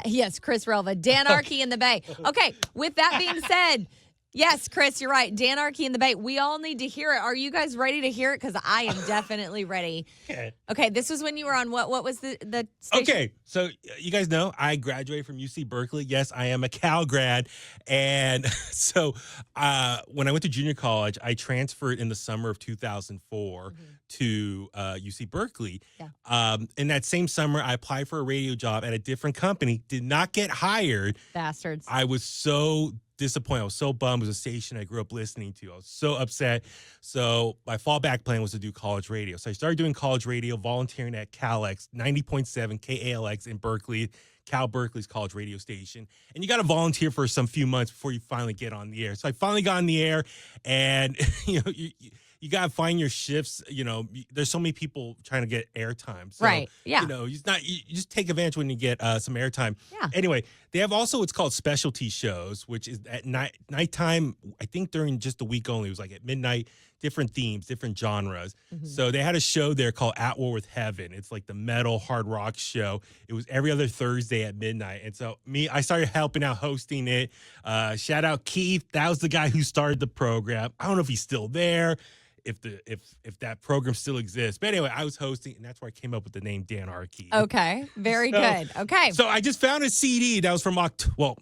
Yes, Chris Relva. Danarchy in the Bay. Okay, with that being said, yes, Chris, you're right. Danarchy in the Bay. We all need to hear it. Are you guys ready to hear it? Because I am definitely ready. Okay, this was when you were on what was the station? Okay, so you guys know I graduated from UC Berkeley. Yes, I am a Cal grad. And so when I went to junior college, I transferred in the summer of 2004 to UC Berkeley. Yeah. In that same summer, I applied for a radio job at a different company, did not get hired. Bastards. I was so disappointed. I was so bummed. It was a station I grew up listening to. I was so upset. So my fallback plan was to do college radio. So I started doing college radio, volunteering at KALX 90.7 KALX in Berkeley, Cal Berkeley's college radio station. And you got to volunteer for some few months before you finally get on the air. So I finally got on the air, and you got to find your shifts. There's so many people trying to get airtime. So, right. Yeah. You just take advantage when you get some airtime. Yeah. Anyway, they have also what's called specialty shows, which is at nighttime. I think during just the week only. It was like at midnight, different themes, different genres. So they had a show there called At War with Heaven. It's like the metal hard rock show. It was every other Thursday at midnight. And so I started helping out hosting it. Shout out Keith. That was the guy who started the program. I don't know if he's still there, if that program still exists. But anyway, I was hosting, and that's where I came up with the name Danarchy. Okay, very good. Okay. So I just found a CD that was from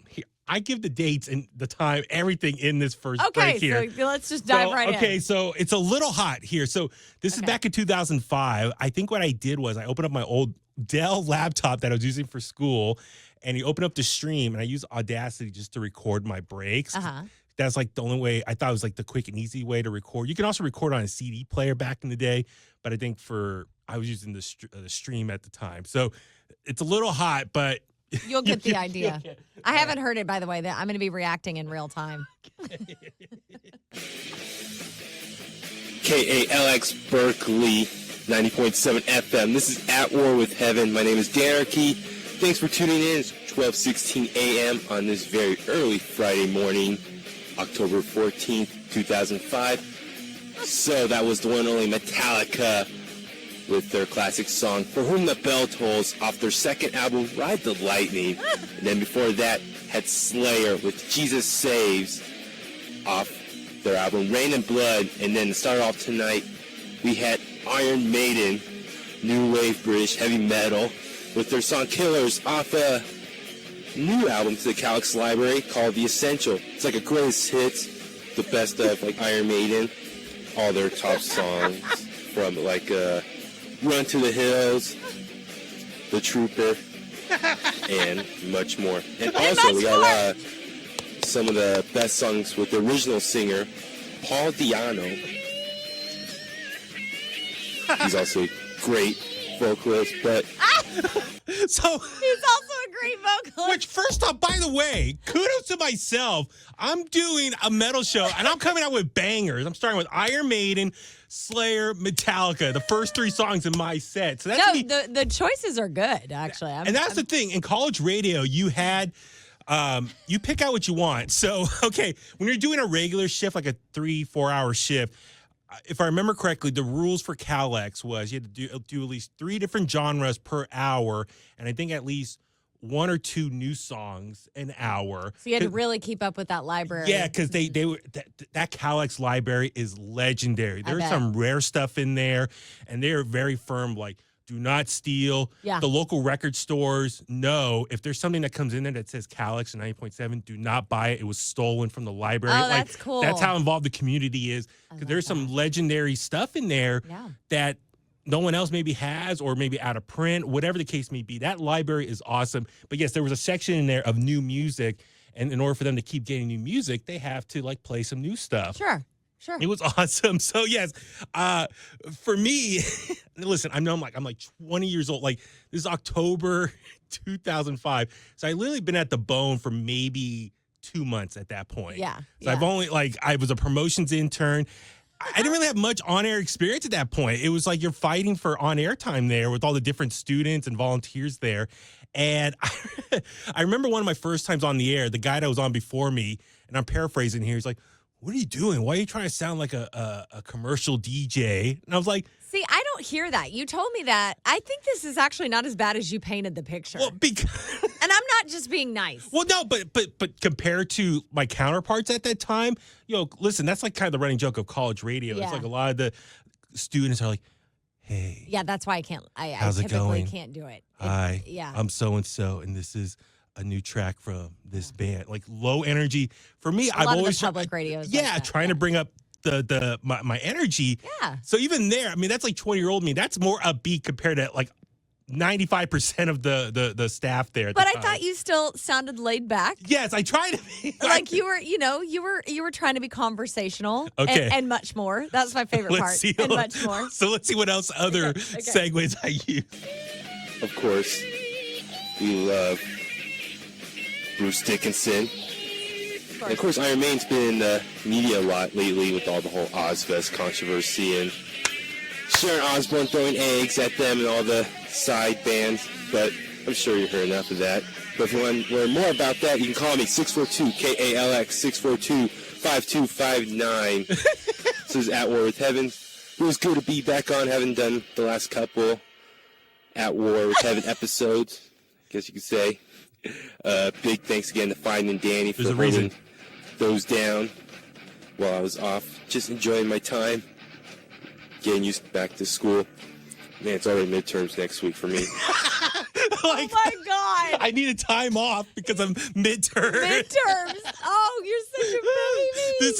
here, I give the dates and the time, everything in this first break here. Okay, so let's just dive right in. Okay, so it's a little hot here. So this is back in 2005. I think what I did was I opened up my old Dell laptop that I was using for school, and you open up the stream, and I use Audacity just to record my breaks. That's like the only way. I thought it was like the quick and easy way to record. You can also record on a CD player back in the day, but I think I was using the stream at the time. So it's a little hot, but you'll get the idea. I haven't heard it, by the way. That I'm going to be reacting in real time. KALX Berkeley 90.7 FM. This is At War with Heaven. My name is Danarchy. Thanks for tuning in. It's 12:16 a.m. on this very early Friday morning, October 14th, 2005. So that was the one and only Metallica with their classic song, For Whom the Bell Tolls, off their second album, Ride the Lightning. And then before that, had Slayer with Jesus Saves, off their album, Rain and Blood. And then to start off tonight, we had Iron Maiden, new wave British heavy metal, with their song Killers, off a new album to the KALX library called The Essential. It's like a greatest hits, the best of like Iron Maiden, all their top songs from like Run to the Hills, The Trooper, and much more. And also we got some of the best songs with the original singer, Paul Di'Anno. He's also a great vocalist, but so he's also a great vocalist. Which, first off, by the way, kudos to myself. I'm doing a metal show, and I'm coming out with bangers. I'm starting with Iron Maiden, Slayer, Metallica, the first three songs in my set. So that's the choices are good, actually. That's the thing. In college radio, you had you pick out what you want. So, okay, when you're doing a regular shift, like a 3-4 hour shift, if I remember correctly, the rules for KALX was you had to do at least 3 different genres per hour, and I think at least 1 or 2 new songs an hour. So you had to really keep up with that library. Yeah, because that KALX library is legendary. There's some rare stuff in there, and they are very firm, like, do not steal. Yeah. The local record stores know if there's something that comes in there that says KALX 90.7, do not buy it. It was stolen from the library. Oh, that's cool. That's how involved the community is. Because there's some legendary stuff in there that no one else maybe has, or maybe out of print, whatever the case may be. That library is awesome. But yes, there was a section in there of new music. And in order for them to keep getting new music, they have to like play some new stuff. Sure. It was awesome. So yes, for me, listen, I'm like 20 years old. Like, this is October 2005. So I literally been at the bone for maybe 2 months at that point. Yeah. So I've only I was a promotions intern. I didn't really have much on-air experience at that point. It was like you're fighting for on-air time there with all the different students and volunteers there. And I remember one of my first times on the air, the guy that was on before me, and I'm paraphrasing here, he's like, what are you doing? Why are you trying to sound like a commercial DJ? And I was like, see, I don't hear that. You told me that. I think this is actually not as bad as you painted the picture. Well, because and And I'm not just being nice. Well, no, but compared to my counterparts at that time, listen, that's like kind of the running joke of college radio. Yeah. It's like a lot of the students are like, hey. Yeah, that's why I can't. I how's it typically going? can't do it. Hi. Yeah. I'm so-and-so, and this is a new track from this band. Like low energy. For me, I've always public radios. Yeah, like that. trying to bring up my energy. Yeah. So even there, I mean, that's like 20-year-old me. That's more upbeat compared to like 95% of the staff there. But I thought you still sounded laid back. Yes, I tried to be. Like you were trying to be conversational. Okay. And much more. That's my favorite part. And much more. So let's see what else other segues I use. Of course, we love Bruce Dickinson. And of course, Iron Maiden's been in the media a lot lately with all the whole Ozfest controversy and Sharon Osbourne throwing eggs at them and all the side bands. But I'm sure you heard enough of that. But if you want to learn more about that, you can call me 642-KALX, 642-5259. This is At War with Heaven. It was good to be back on. Haven't done the last couple At War with Heaven episodes, I guess you could say. Big thanks again to Fine and Danny for holding those down while I was off. Just enjoying my time, getting used back to school. Man, it's already midterms next week for me. Oh my God. I need a time off because I'm midterm. Midterms. Oh, you're such a baby.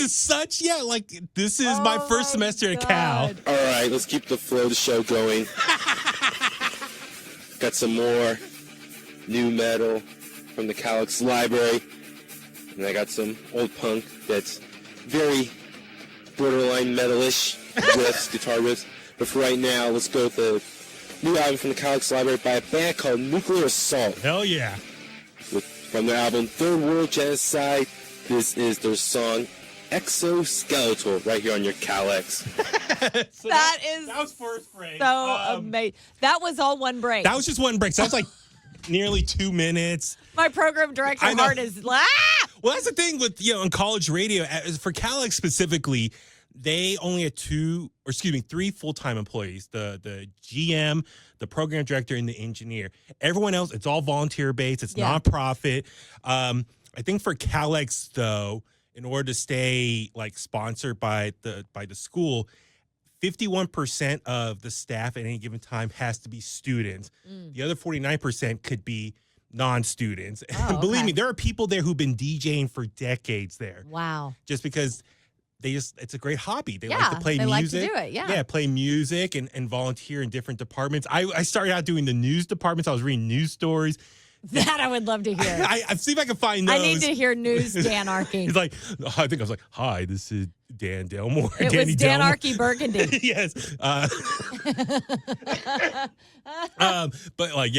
This is my first semester at Cal. All right, let's keep the flow of the show going. Got some more new metal from the KALX library. And I got some old punk that's very borderline metalish riffs, guitar riffs. But for right now, let's go with the new album from the KALX library by a band called Nuclear Assault. Hell yeah. From their album Third World Genocide, this is their song Exoskeletal right here on your KALX. So that was first break. So amazing. That was all one break. That was just one break. So that was like nearly 2 minutes. My program director heart is Well, that's the thing with on college radio for KALX specifically. They only had 3 full-time employees: the GM, the program director, and the engineer. Everyone else, it's all volunteer-based. It's nonprofit. I think for KALX though, in order to stay like sponsored by the school, 51% of the staff at any given time has to be students. The other 49% could be non-students. And believe me, there are people there who've been DJing for decades there. Wow. Just because it's a great hobby. They like to play music. Like to do it, Yeah, play music and volunteer in different departments. I started out doing the news departments. I was reading news stories. That I would love to hear. I see if I can find those. I need to hear news Danarchy. He's like, I think I was like, hi, this is Dan Delmore. It Danny was Danarchy Burgundy. Yes. But like,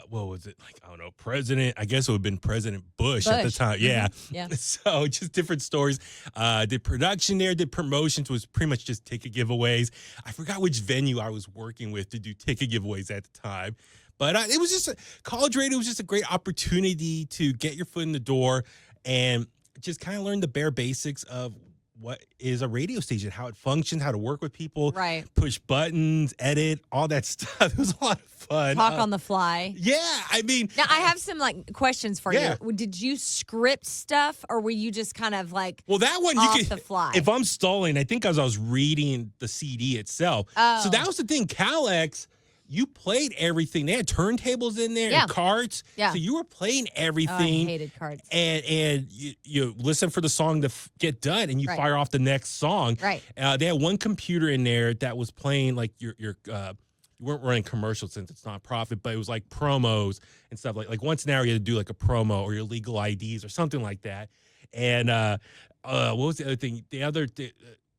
what was it? Like, I don't know, President, I guess it would have been President Bush at the time. Yeah. Yeah. So just different stories. Did production there, did promotions, was pretty much just ticket giveaways. I forgot which venue I was working with to do ticket giveaways at the time. But it was just college radio was just a great opportunity to get your foot in the door and just kind of learn the bare basics of what is a radio station, how it functions, how to work with people, push buttons, edit, all that stuff. It was a lot of fun. Talk on the fly. Yeah, I mean. Now, I have some questions for you. Did you script stuff or were you just kind of like that one off the fly? If I'm stalling, I think as I was reading the CD itself. Oh. So that was the thing. KALX, you played everything. They had turntables in there and cards. Yeah. So you were playing everything. Oh, I hated cards. And you listen for the song to get done and you fire off the next song. Right. They had one computer in there that was playing like your you weren't running commercials since it's not profit, but it was like promos and stuff like once an hour you had to do like a promo or your legal IDs or something like that. And what was the other thing?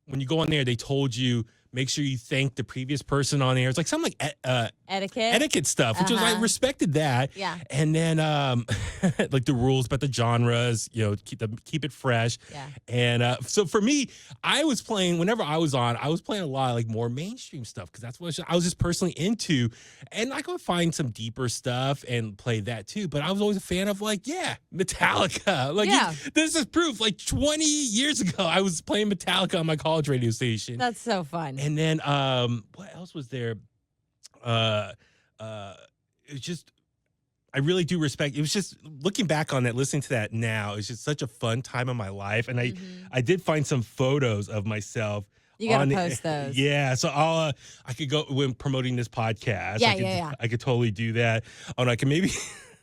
When you go on there, they told you make sure you thank the previous person on air. It's like something like etiquette stuff, which was I respected that. Yeah. And then like the rules about the genres, keep it fresh. Yeah. And so for me, I was playing whenever I was on, I was playing a lot of like more mainstream stuff because that's what I was just personally into. And I could find some deeper stuff and play that too. But I was always a fan of Metallica. This is proof. Like 20 years ago, I was playing Metallica on my college radio station. That's so fun. And then what else was there? It was just I really do respect. It was just looking back on that, listening to that now. It's just such a fun time of my life, and I did find some photos of myself. You gotta post those. Yeah, so I could go when promoting this podcast. Yeah. I could totally do that. Oh, and I can maybe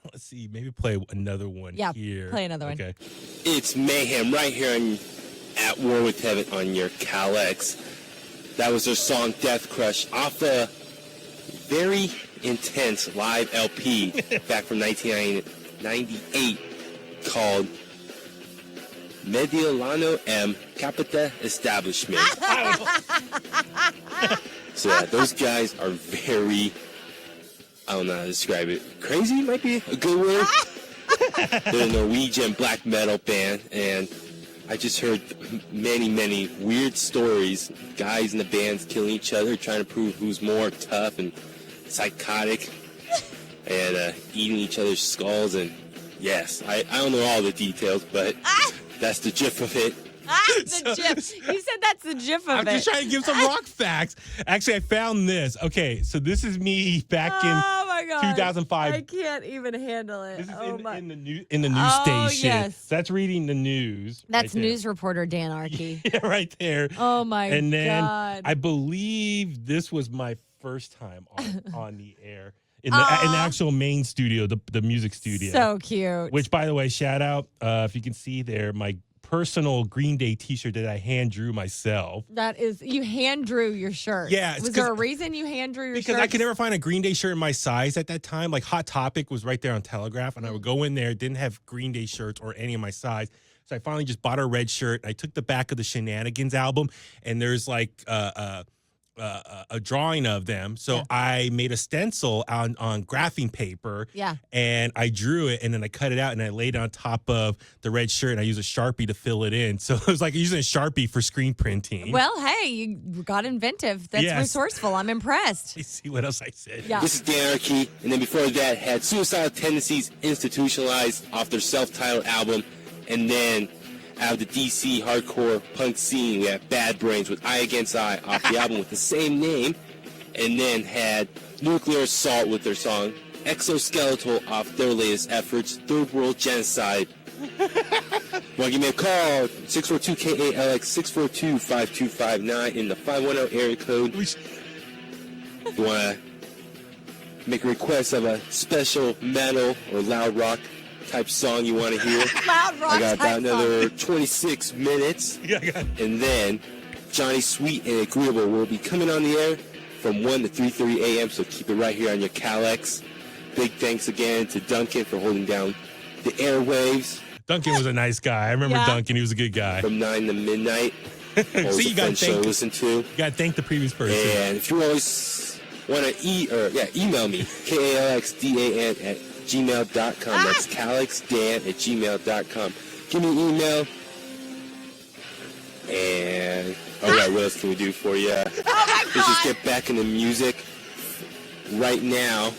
let's see, maybe play another one here. Play another one. Okay. It's mayhem right here on At War with Heaven on your KALX. That was their song Death Crush off a very intense live LP back from 1998 called Mediolano M Capita Establishment. So yeah, those guys are very, I don't know how to describe it. Crazy might be a good word. They're a Norwegian black metal band, and I just heard many weird stories. Guys in the bands killing each other, trying to prove who's more tough and psychotic, and eating each other's skulls. And yes, I don't know all the details, but that's the gif of it. The gif. You said that's the gif of it. I'm just trying to give some rock facts. Actually, I found this. Okay, so this is me back Oh my God. 2005. I can't even handle it. This is Oh my. in the news station. Yes. That's reading the news. That's right there. news reporter Danarchy. Yeah, right there. Oh my God. And then I believe this was my first time on the air in the actual main studio, the music studio. So cute. Which, by the way, shout out if you can see there, my personal Green Day T-shirt that I hand drew myself. That is, you hand drew your shirt. Yeah. Was there a reason you hand drew your shirt? Because I could never find a Green Day shirt in my size at that time. Like Hot Topic was right there on Telegraph, and I would go in there, didn't have Green Day shirts or any of my size. So I finally just bought a red shirt. I took the back of the Shenanigans album, and there's like a drawing of them. So I made a stencil on graphing paper. Yeah. And I drew it, and then I cut it out, and I laid it on top of the red shirt, and I used a Sharpie to fill it in. So it was like using a Sharpie for screen printing. Well, hey, you got inventive. That's resourceful. I'm impressed. You see what else I said? Yeah. This is Danarchy, and then before that had Suicidal Tendencies Institutionalized off their self-titled album, and then out of the DC hardcore punk scene, we have Bad Brains with Eye Against Eye off the album with the same name, and then had Nuclear Assault with their song Exoskeletal off their latest efforts, Third World Genocide. Want to give me a call, 642-KALX, 642-5259 in the 510 area code. You want to make a request of a special metal or loud rock type song you want to hear. Loud rock I got about type another song. 26 minutes. Yeah, I got it. And then Johnny Sweet and Agreeable will be coming on the air from 1 to 3:30 a.m. So keep it right here on your KALX. Big thanks again to Duncan for holding down the airwaves Duncan was a nice guy. I remember Duncan. He was a good guy. from 9 to midnight. Always See, a fun show to listen to. You got to thank the previous person. And if you always want to email me, KALXDAN@gmail.com. That's KALXDAN@gmail.com. Give me an email. And, all right, what else can we do for you? Oh my Let's just God. get back into music right now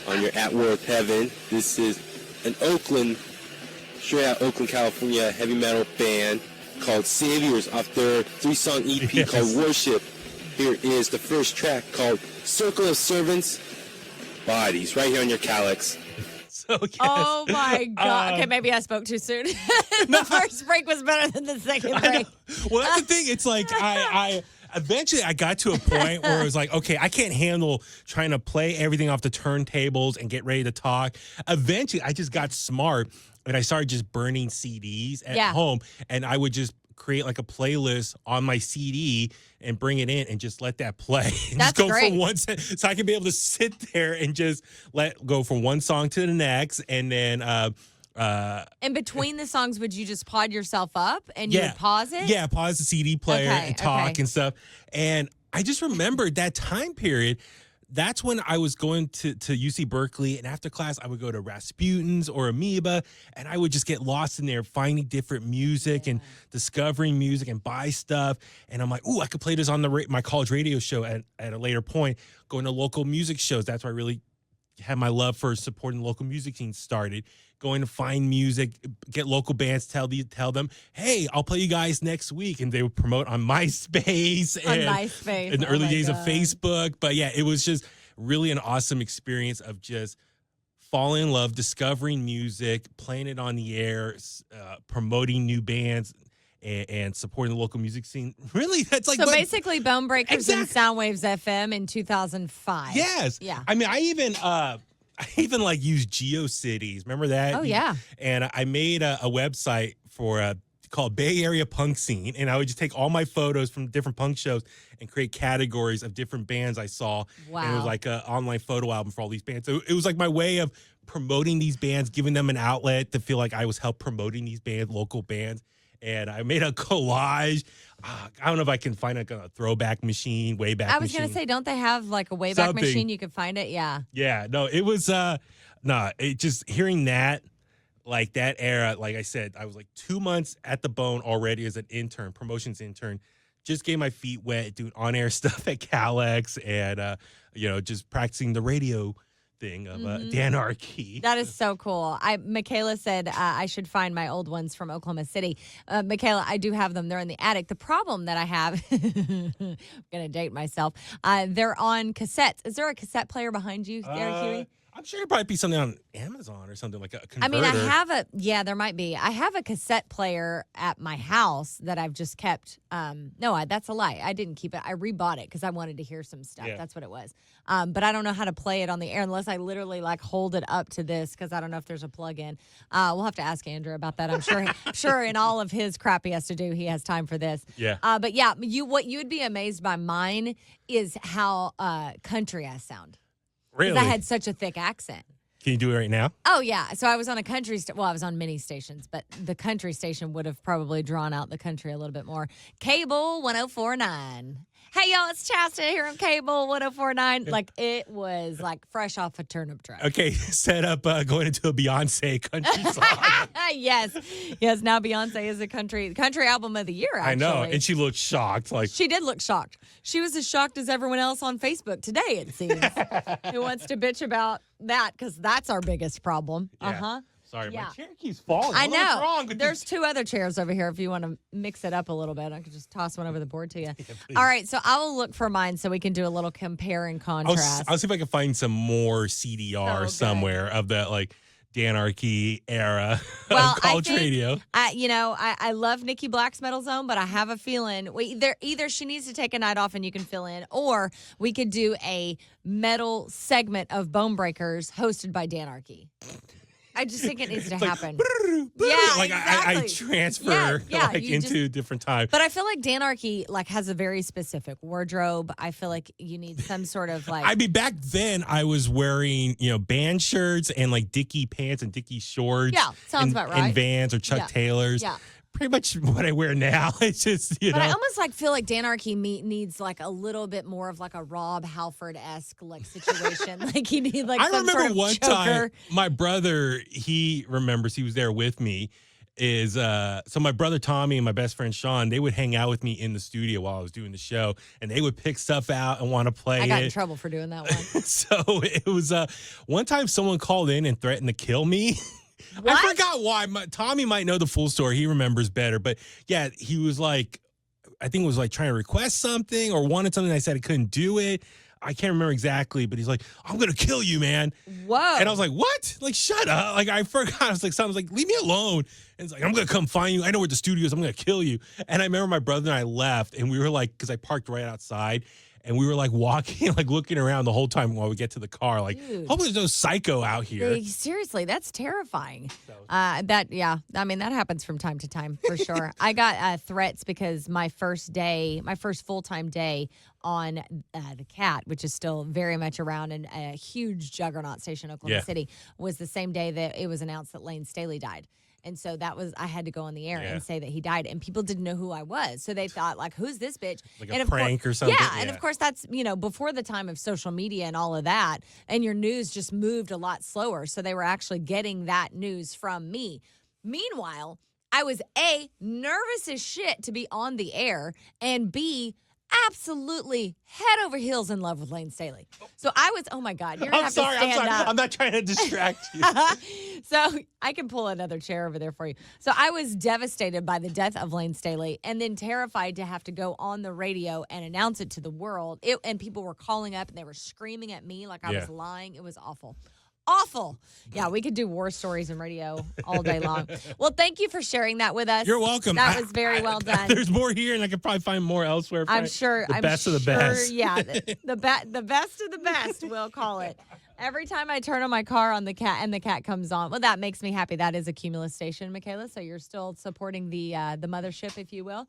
on your At War with Heaven. This is an straight out Oakland, California heavy metal band called Saviors off their 3-song EP called Worship. Here is the first track called Circle of Servants Bodies, right here on your KALX. So, yes. Oh my God. Okay, maybe I spoke too soon. The first break was better than the second break. Well, that's the thing. It's like I eventually I got to a point where it was like, okay, I can't handle trying to play everything off the turntables and get ready to talk. Eventually, I just got smart and I started just burning CDs at home, and I would just create like a playlist on my CD and bring it in and just let that play. And That's just go great. from one so I can be able to sit there and just go from one song to the next, and then In between the songs, would you just pod yourself up and you would pause it? Yeah, pause the CD player and talk and stuff. And I just remembered that time period. That's when I was going to UC Berkeley, and after class, I would go to Rasputin's or Amoeba, and I would just get lost in there finding different music and discovering music and buy stuff. And I'm like, ooh, I could play this on my college radio show at a later point, going to local music shows. That's where I really had my love for supporting the local music scene started. Going to find music, get local bands, tell them, hey, I'll play you guys next week. And they would promote on MySpace. In the early days of Facebook. But yeah, it was just really an awesome experience of just falling in love, discovering music, playing it on the air, promoting new bands, and supporting the local music scene. Really, that's like so basically Bone Breakers and Soundwaves FM in 2005. Yes. Yeah. I mean, I even like used GeoCities. Remember that? Oh, yeah. And I made a website for called Bay Area Punk Scene, and I would just take all my photos from different punk shows and create categories of different bands I saw. Wow. And it was like an online photo album for all these bands. So it was like my way of promoting these bands, giving them an outlet to feel like I was help promoting these bands, local bands. And I made a collage. I don't know if I can find a throwback machine, wayback machine. I was going to say, don't they have like a wayback machine? You could find it. Yeah. Yeah. No, it was, it just hearing that, like that era, like I said, I was like 2 months at the Bone already as an intern, promotions intern. Just getting my feet wet, doing on-air stuff at KALX and, just practicing the radio thing of Danarchy. That is so cool. Michaela said I should find my old ones from Oklahoma City. Michaela, I do have them. They're in the attic. The problem that I have, I'm going to date myself. They're on cassettes. Is there a cassette player behind you, Derek Huey? I'm sure it'd probably be something on Amazon or something like a converter. I mean, there might be. I have a cassette player at my house that I've just kept. That's a lie. I didn't keep it. I rebought it because I wanted to hear some stuff. Yeah. That's what it was. But I don't know how to play it on the air unless I literally like hold it up to this because I don't know if there's a plug-in. We'll have to ask Andrew about that. I'm sure in all of his crap he has to do, he has time for this. Yeah. But yeah, what you would be amazed by mine is how country I sound. Really? Because I had such a thick accent. Can you do it right now? Oh, yeah. So I was on a country I was on many stations, but the country station would have probably drawn out the country a little bit more. Cable 104.9. Hey, y'all, it's Chasta here on Cable 104.9. Like, it was like fresh off a turnip truck. Okay, set up going into a Beyonce country song. Yes. Now Beyonce is a country album of the year, actually. I know, and she looked shocked. She did look shocked. She was as shocked as everyone else on Facebook today, it seems, who wants to bitch about that because that's our biggest problem. Yeah. Uh-huh. Sorry, my chair keeps falling. I know. What's wrong with There's two other chairs over here if you want to mix it up a little bit. I could just toss one over the board to you. Yeah, all right, so I will look for mine so we can do a little compare and contrast. I'll see if I can find some more CDR somewhere of that like Danarchy era of college radio. I love Nikki Black's Metal Zone, but I have a feeling either she needs to take a night off and you can fill in, or we could do a metal segment of Bone Breakers hosted by Danarchy. I just think it needs to happen. Like exactly. I transfer into different time. But I feel like Danarchy has a very specific wardrobe. I feel like you need some sort of like. I mean, back then I was wearing band shirts and like Dickie pants and Dickie shorts. Yeah, sounds about right. And Vans or Chuck Taylors. Yeah. Pretty much what I wear now. It's just, But I almost feel like Danarchy needs like a little bit more of like a Rob Halford-esque like situation. Like he needs like some remember sort of one choker. time my brother, he remembers, he was there with me. So my brother Tommy and my best friend Sean, they would hang out with me in the studio while I was doing the show, and they would pick stuff out and want to play it. I got in trouble for doing that one. So it was one time someone called in and threatened to kill me. What? I forgot why. Tommy might know the full story. He remembers better. But yeah, he was like, I think it was like trying to request something or wanted something. I said I couldn't do it. I can't remember exactly, but he's like, I'm going to kill you, man. Whoa. And I was like, what? Like, shut up. Like, I forgot. I was like, someone was like, leave me alone. And it's like, I'm going to come find you. I know where the studio is. I'm going to kill you. And I remember my brother and I left, and we were like, because I parked right outside. And we were like walking, like looking around the whole time while we get to the car. Like, hopefully there's no psycho out here. Seriously, that's terrifying. I mean, that happens from time to time for sure. I got threats because my first full-time day on the Cat, which is still very much around and a huge juggernaut station in Oklahoma City, was the same day that it was announced that Lane Staley died. And so I had to go on the air and say that he died. And people didn't know who I was. So they thought, like, who's this bitch? Like a prank or something? Yeah. And of course, that's, before the time of social media and all of that. And your news just moved a lot slower. So they were actually getting that news from me. Meanwhile, I was A, nervous as shit to be on the air, and B, absolutely head over heels in love with Lane Staley. So I was, oh my God, you're going to have to stand up. I'm not trying to distract you. So I can pull another chair over there for you. So I was devastated by the death of Lane Staley and then terrified to have to go on the radio and announce it to the world. And people were calling up and they were screaming at me like I was lying. It was awful. Awful. Yeah, we could do war stories in radio all day long. Well, thank you for sharing that with us. You're welcome. That was very well done. There's more here, and I could probably find more elsewhere. I'm sure. The best of the best. Yeah, the best of the best, we'll call it. Every time I turn on my car on the cat and the cat comes on, well, that makes me happy. That is a Cumulus station, Michaela. So you're still supporting the mothership, if you will.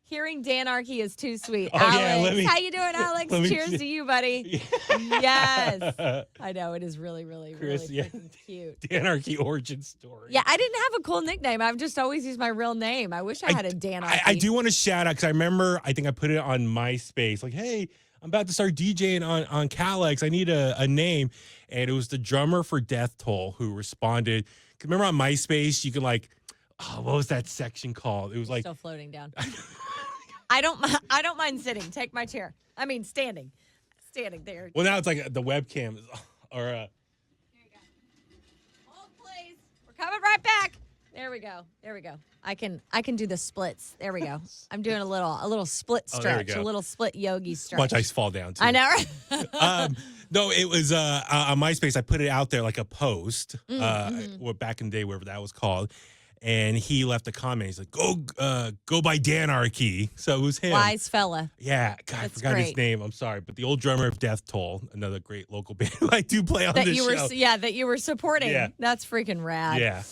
Hearing Danarchy is too sweet. Oh, Alex, yeah, how you doing, Alex? Cheers to you, buddy. Yes. I know, it is really, really, Chris, really freaking cute. Danarchy origin story. Yeah, I didn't have a cool nickname. I've just always used my real name. I wish I had a Danarchy. I do want to shout out because I remember, I think I put it on MySpace, like, hey, I'm about to start DJing on KALX. I need a name. And it was the drummer for Death Toll who responded. 'Cause remember on MySpace, you could what was that section called? It was like still floating down. I don't mind sitting. Take my chair. I mean, standing there. Well, now it's like the webcam or Here you go. Hold, please. We're coming right back. There we go. I can do the splits. There we go. I'm doing a little split stretch, a little split yogi stretch. watch ice fall down too. I know, right? No, it was on MySpace. I put it out there like a post, back in the day, whatever that was called. And he left a comment. He's like, go by Danarchy. So it was him. Wise fella. Yeah. God, I forgot his name. I'm sorry. But the old drummer of Death Toll, another great local band who I do play on this show. That you were supporting. Yeah. That's freaking rad. Yeah.